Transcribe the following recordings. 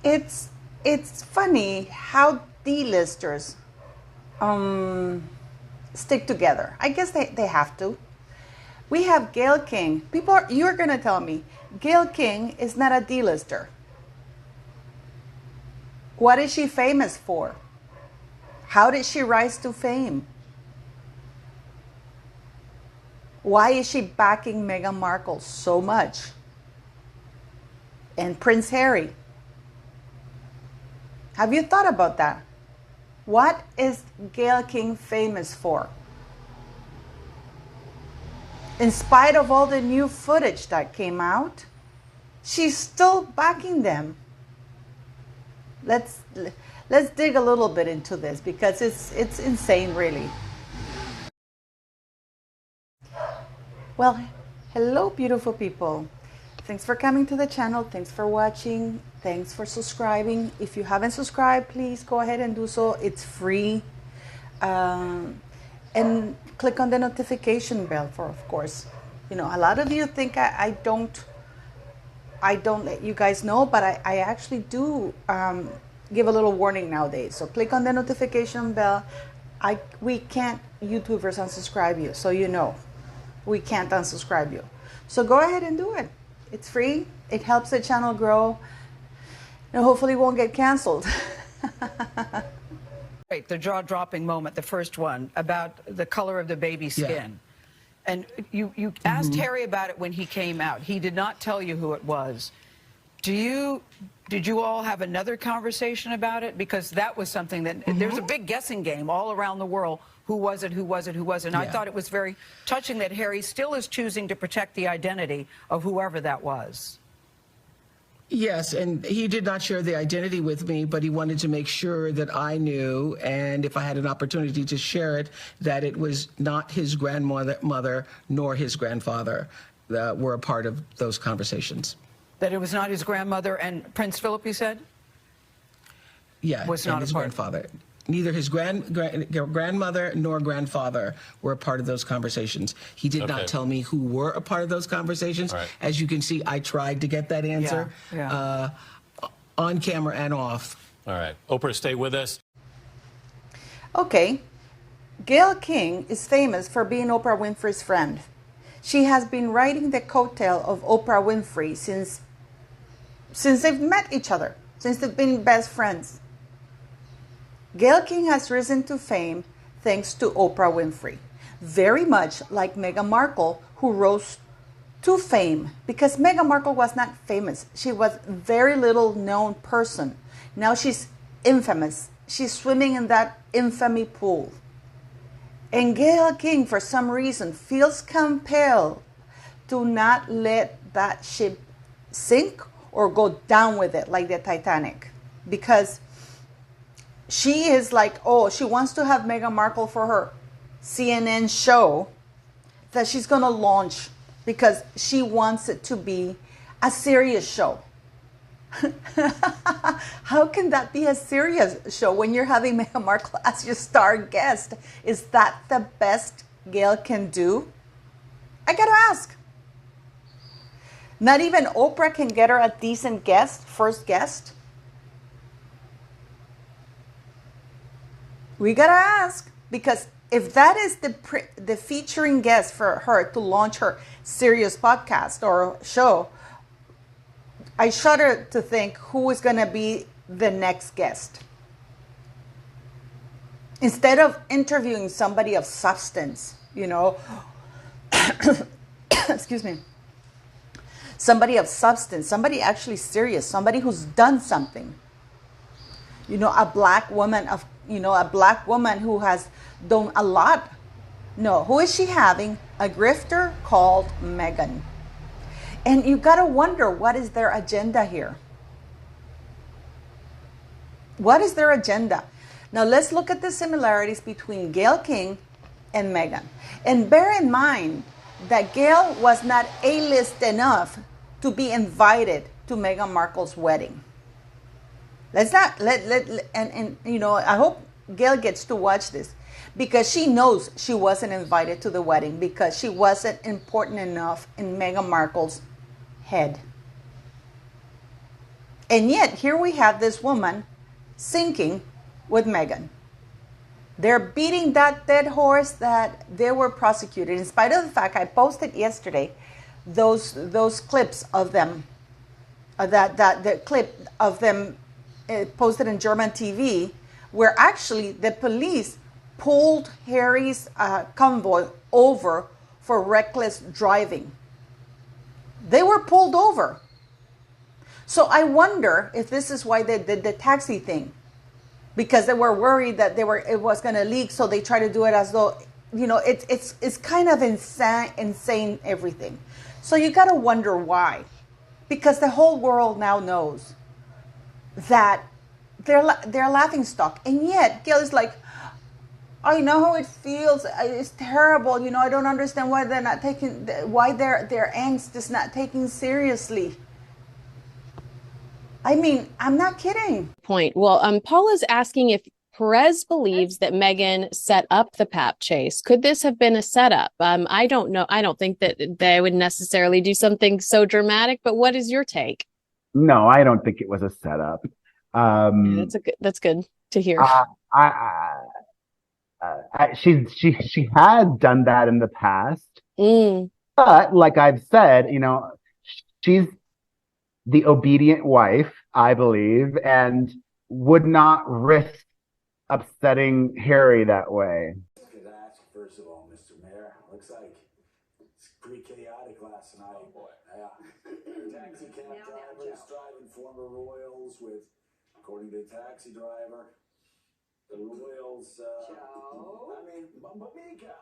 it's funny how D-listers stick together. I guess they have to. We have Gayle King. You're going to tell me Gayle King is not a D-lister. What is she famous for? How did she rise to fame? Why is she backing Meghan Markle so much? And Prince Harry? Have you thought about that? What is Gayle King famous for? In spite of all the new footage that came out, she's still backing them. Let's dig a little bit into this because it's insane, really. Well, hello, beautiful people. Thanks for coming to the channel. Thanks for watching. Thanks for subscribing. If you haven't subscribed, please go ahead and do so. It's free. And click on the notification bell for, of course. You know, a lot of you think I don't let you guys know, but I actually do give a little warning nowadays. So click on the notification bell. We can't YouTubers unsubscribe you, so you know. We can't unsubscribe you. So go ahead and do it. It's free. It helps the channel grow. And hopefully won't get canceled. Right, the jaw-dropping moment, the first one, about the color of the baby's skin. Yeah. And you asked Harry about it when he came out. He did not tell you who it was. Did you all have another conversation about it? Because that was something that, there's a big guessing game all around the world. Who was it, who was it, who wasn't? Yeah. I thought it was very touching that Harry still is choosing to protect the identity of whoever that was. Yes, and he did not share the identity with me, but he wanted to make sure that I knew, and if I had an opportunity to share it, that it was not his grandmother nor his grandfather that were a part of those conversations. That it was not his grandmother and Prince Philip, you said? Yeah, was not his grandfather. Neither his grandmother nor grandfather were a part of those conversations. He did not tell me who were a part of those conversations. Right. As you can see, I tried to get that answer on camera and off. All right. Oprah, stay with us. Okay. Gayle King is famous for being Oprah Winfrey's friend. She has been riding the coattail of Oprah Winfrey since they've met each other, since they've been best friends. Gayle King has risen to fame thanks to Oprah Winfrey, very much like Meghan Markle, who rose to fame because Meghan Markle was not famous. She was a very little known person. Now she's infamous. She's swimming in that infamy pool. And Gayle King, for some reason, feels compelled to not let that ship sink or go down with it like the Titanic, because she is like, oh, she wants to have Meghan Markle for her CNN show that she's going to launch because she wants it to be a serious show. How can that be a serious show when you're having Meghan Markle as your star guest? Is that the best Gayle can do? I got to ask. Not even Oprah can get her a decent guest, first guest. We gotta ask, because if that is the featuring guest for her to launch her serious podcast or show, I shudder to think who is gonna be the next guest. Instead of interviewing somebody of substance, you know, excuse me, somebody of substance, somebody actually serious, somebody who's done something. You know, a black woman who has done a lot. No, who is she having? A grifter called Meghan. And you got to wonder, what is their agenda here? What is their agenda? Now, let's look at the similarities between Gayle King and Meghan. And bear in mind that Gayle was not A-list enough to be invited to Meghan Markle's wedding. Let's not and you know, I hope Gayle gets to watch this, because she knows she wasn't invited to the wedding because she wasn't important enough in Meghan Markle's head. And yet, here we have this woman sinking with Meghan. They're beating that dead horse that they were prosecuted, in spite of the fact I posted yesterday those clips of them, the clip of them posted in German TV, where actually the police pulled Harry's convoy over for reckless driving. They were pulled over. So I wonder if this is why they did the taxi thing, because they were worried that it was going to leak, so they try to do it as though, it's kind of insane everything. So you got to wonder why, because the whole world now knows that they're laughing stock, and yet Gayle is like, I know how it feels. It's terrible. I don't understand why they're not taking, why their angst is not taken seriously. I mean, I'm not kidding. Point. Well, Paula's asking if Perez believes that Meghan set up the pap chase. Could this have been a setup? I don't know. I don't think that they would necessarily do something so dramatic, but what is your take? No, I don't think it was a setup. That's good to hear. She has done that in the past, but like I've said, she's the obedient wife, I believe, and would not risk upsetting Harry that way. First of all, Mr. Mayor, looks like it's pretty chaotic last night. Oh boy. Yeah. Taxi cab drivers driving former royals with, according to the taxi driver, the royals. Mamika,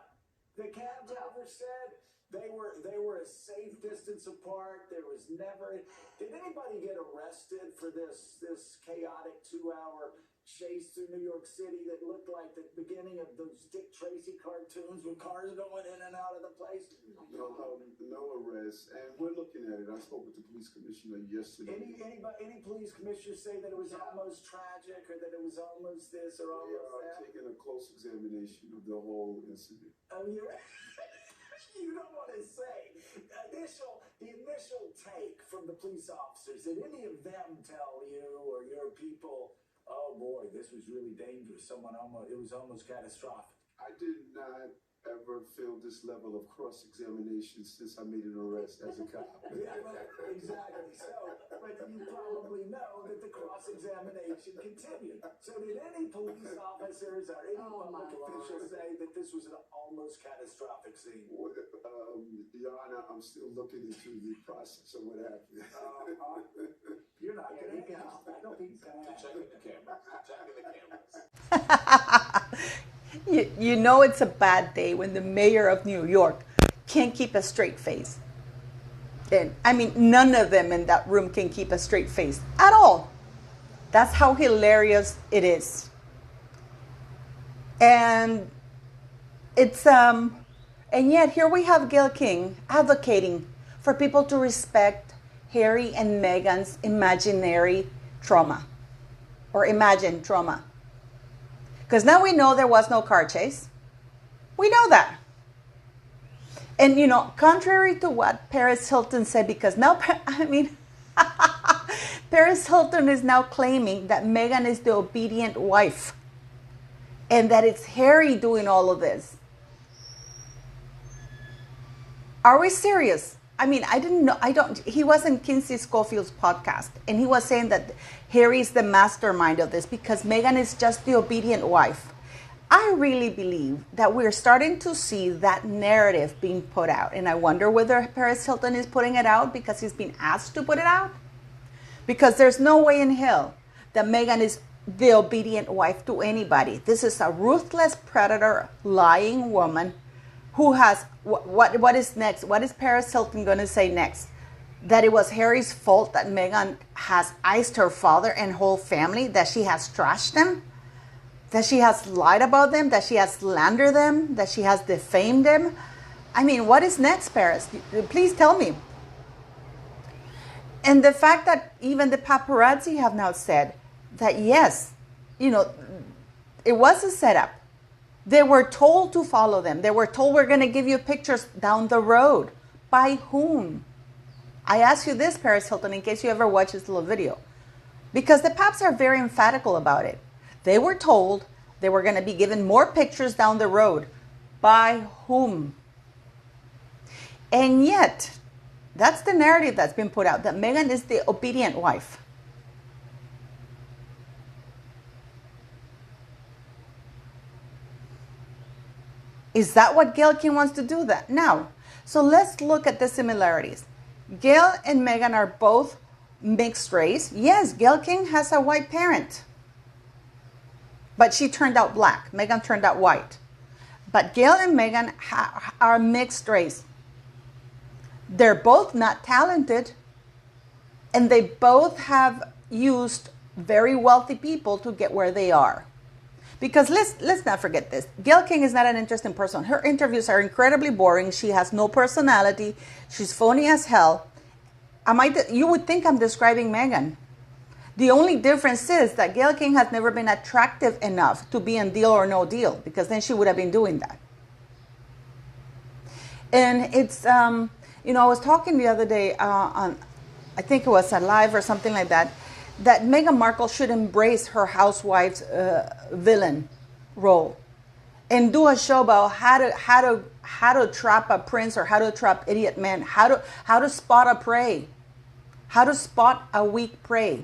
the cab driver said they were a safe distance apart. There was never. Did anybody get arrested for this chaotic 2-hour chase through New York City that looked like the beginning of those Dick Tracy cartoons with cars going in and out of the place? No arrests, and we're looking at it. I spoke with the police commissioner yesterday. Any police commissioners say that it was almost tragic, or that it was almost this or almost that? We are taking a close examination of the whole incident. Oh, you're. You don't want to say. The initial take from the police officers, did any of them tell you or your people, oh boy, this was really dangerous, it was almost catastrophic? I did not ever feel this level of cross-examination since I made an arrest as a cop. Yeah, well, exactly. So, but you probably know that the cross-examination continued. So did any police officers or any public officials say that this was an almost catastrophic scene? Well, Your Honor, I'm still looking into the process of what happened. You're not going to I don't think so. Checking the cameras. Checking the cameras. You know it's a bad day when the mayor of New York can't keep a straight face. And I mean, none of them in that room can keep a straight face at all. That's how hilarious it is. And it's and yet here we have Gayle King advocating for people to respect Harry and Meghan's imaginary trauma, or imagined trauma. Because now we know there was no car chase. We know that. And, contrary to what Perez Hilton said, because now, Perez Hilton is now claiming that Meghan is the obedient wife and that it's Harry doing all of this. Are we serious? I didn't know. He was in Kinsey Schofield's podcast, and he was saying that Harry's the mastermind of this because Meghan is just the obedient wife. I really believe that we're starting to see that narrative being put out, and I wonder whether Perez Hilton is putting it out because he's been asked to put it out. Because there's no way in hell that Meghan is the obedient wife to anybody. This is a ruthless predator, lying woman who has, what is next? What is Perez Hilton going to say next? That it was Harry's fault that Meghan has iced her father and whole family, that she has trashed them, that she has lied about them, that she has slandered them, that she has defamed them. What is next, Perez? Please tell me. And the fact that even the paparazzi have now said that, yes, it was a setup. They were told to follow them. They were told, we're going to give you pictures down the road. By whom? I ask you this, Perez Hilton, in case you ever watch this little video. Because the Paps are very emphatical about it. They were told they were going to be given more pictures down the road. By whom? And yet, that's the narrative that's been put out, that Meghan is the obedient wife. Is that what Gayle King wants to do that now? So let's look at the similarities. Gayle and Meghan are both mixed race. Yes, Gayle King has a white parent, but she turned out black. Meghan turned out white. But Gayle and Meghan are mixed race. They're both not talented, and they both have used very wealthy people to get where they are. Because let's not forget this. Gayle King is not an interesting person. Her interviews are incredibly boring. She has no personality. She's phony as hell. You would think I'm describing Meghan. The only difference is that Gayle King has never been attractive enough to be in Deal or No Deal, because then she would have been doing that. And it's, I was talking the other day on, I think it was a live or something like that Meghan Markle should embrace her housewife's villain role and do a show about how to trap a prince, or how to trap idiot men, how to spot a prey, how to spot a weak prey.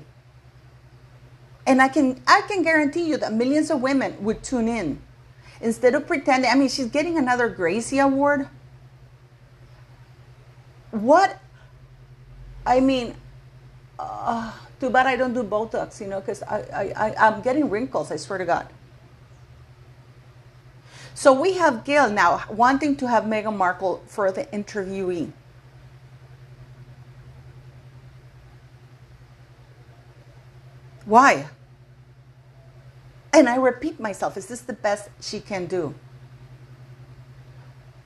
And I can guarantee you that millions of women would tune in instead of pretending. I mean, she's getting another Gracie Award. What? I mean, too bad I don't do Botox, because I'm getting wrinkles, I swear to God. So we have Gayle now wanting to have Meghan Markle for the interviewee. Why? And I repeat myself, is this the best she can do?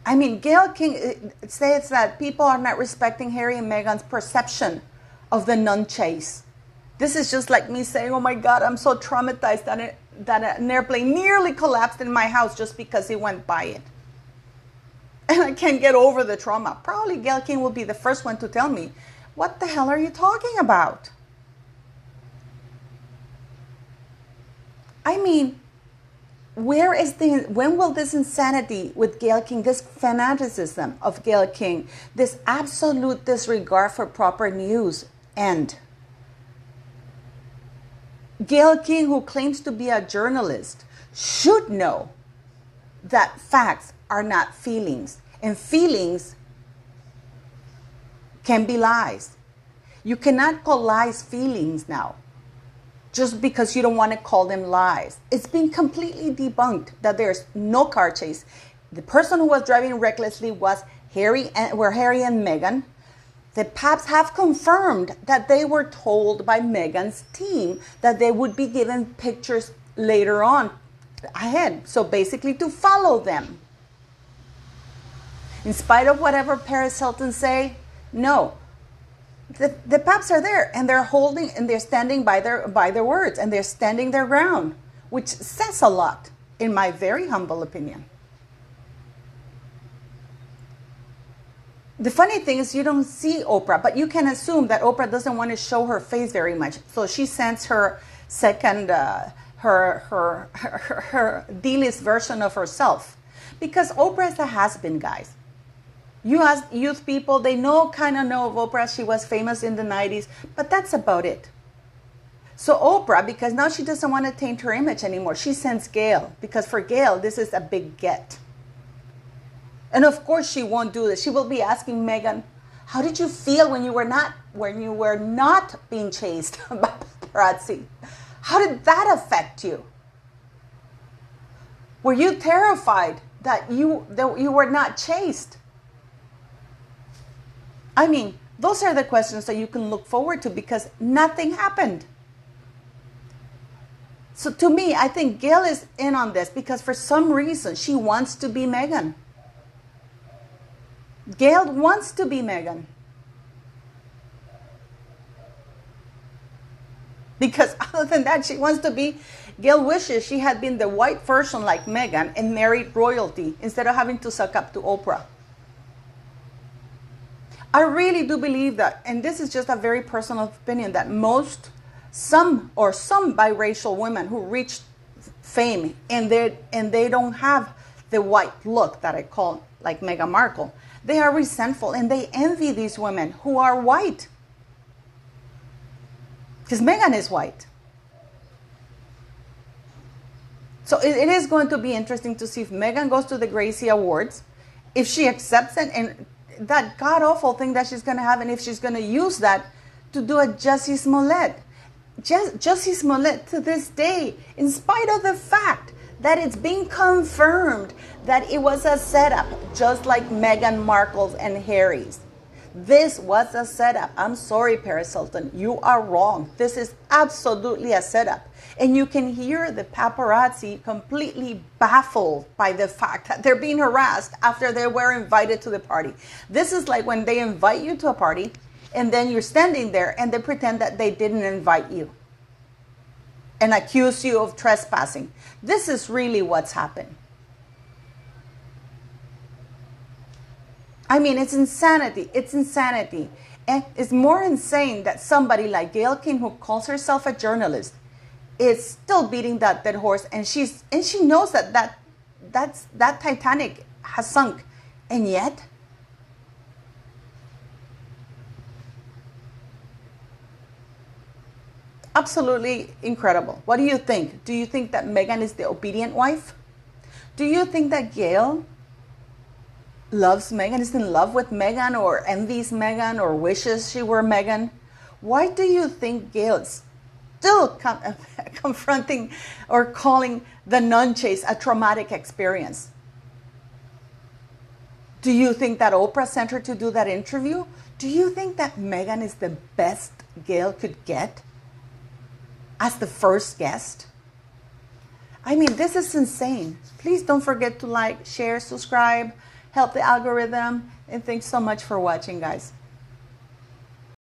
I mean, Gayle King says that people are not respecting Harry and Meghan's perception of the nun chase. This is just like me saying, oh my God, I'm so traumatized that an airplane nearly collapsed in my house just because he went by it. And I can't get over the trauma. Probably Gayle King will be the first one to tell me, what the hell are you talking about? I mean, when will this insanity with Gayle King, this fanaticism of Gayle King, this absolute disregard for proper news end? Gayle King, who claims to be a journalist, should know that facts are not feelings, and feelings can be lies. You cannot call lies feelings now, just because you don't want to call them lies. It's been completely debunked that there's no car chase. The person who was driving recklessly was Harry and Meghan. The Paps have confirmed that they were told by Meghan's team that they would be given pictures later on ahead. So basically to follow them. In spite of whatever Perez Hilton say, no. The Paps are there, and they're holding, and they're standing by their words, and they're standing their ground, which says a lot, in my very humble opinion. The funny thing is you don't see Oprah, but you can assume that Oprah doesn't want to show her face very much. So she sends her second, her D-list version of herself. Because Oprah is a has-been, guys. You ask youth people, they kind of know of Oprah. She was famous in the 90s, but that's about it. So Oprah, because now she doesn't want to taint her image anymore, she sends Gayle, because for Gayle, this is a big get. And of course she won't do this. She will be asking Meghan, how did you feel when you were not being chased by paparazzi? How did that affect you? Were you terrified that you were not chased? I mean, those are the questions that you can look forward to, because nothing happened. So to me, I think Gayle is in on this because for some reason she wants to be Meghan. Gayle wants to be Meghan. Because other than that, she wants to be, Gayle wishes she had been the white version like Meghan and married royalty instead of having to suck up to Oprah. I really do believe that, and this is just a very personal opinion, that most some biracial women who reach fame and they don't have the white look that I call like Meghan Markle. They are resentful and they envy these women who are white. Because Meghan is white. So it is going to be interesting to see if Meghan goes to the Gracie Awards, if she accepts it, and that god-awful thing that she's going to have, and if she's going to use that to do a Jussie Smollett. Jussie Smollett to this day, in spite of the fact that it's being confirmed that it was a setup, just like Meghan Markle's and Harry's. This was a setup. I'm sorry, Perez Hilton. You are wrong. This is absolutely a setup. And you can hear the paparazzi completely baffled by the fact that they're being harassed after they were invited to the party. This is like when they invite you to a party and then you're standing there and they pretend that they didn't invite you and accuse you of trespassing. This is really what's happened. I mean, it's insanity. It's insanity. And it's more insane that somebody like Gayle King, who calls herself a journalist, is still beating that dead horse. And she knows that Titanic has sunk. And yet, absolutely incredible. What do you think? Do you think that Meghan is the obedient wife? Do you think that Gayle loves Meghan, is in love with Meghan, or envies Meghan, or wishes she were Meghan? Why do you think Gayle is still confronting or calling the nun chase a traumatic experience? Do you think that Oprah sent her to do that interview? Do you think that Meghan is the best Gayle could get as the first guest? I mean, this is insane. Please don't forget to like, share, subscribe, help the algorithm, and thanks so much for watching, guys.